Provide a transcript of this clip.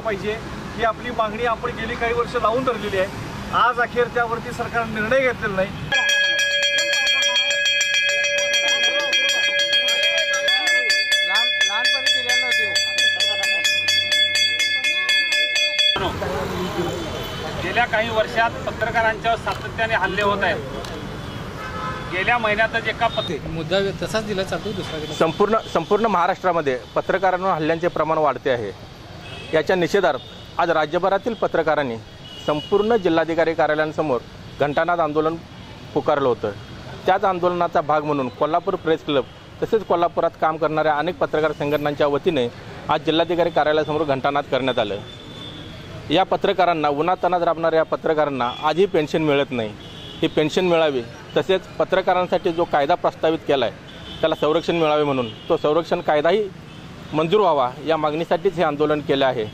पाहिजे ही आपली मागणी आपण गेली काही वर्ष लावून धरलेली आहे। आज अखेर त्यावरती सरकारने निर्णय घेतलेला नाही। गेल्या काही वर्षात पत्रकारांच्यावर सातत्याने हल्ले होत आहेत। गेल्या महिन्यातच एका मुद्दा तसाच दिला चालतो दुसरा संपूर्ण महाराष्ट्रामध्ये पत्रकारांवर हल्ल्यांचे प्रमाण वाढते आहे। याच्या निषेधार्थ आज राज्यभरातील पत्रकारांनी संपूर्ण जिल्हाधिकारी कार्यालयांसमोर घंटानाद आंदोलन पुकारलं होतं। त्याच आंदोलनाचा भाग म्हणून कोल्हापूर प्रेस क्लब तसेच कोल्हापुरात काम करणाऱ्या अनेक पत्रकार संघटनांच्या वतीने आज जिल्हाधिकारी कार्यालयासमोर घंटानाद करण्यात आलं। या पत्रकारांना उन्हातान्हात राबणाऱ्या या पत्रकारांना आजही पेन्शन मिळत नाही। ही पेन्शन मिळावी तसेच पत्रकारांसाठी जो कायदा प्रस्तावित केला आहे त्याला संरक्षण मिळावे म्हणून तो संरक्षण कायदाही मंजूर व्हावा या मागणीसाठीच हे आंदोलन केले आहे।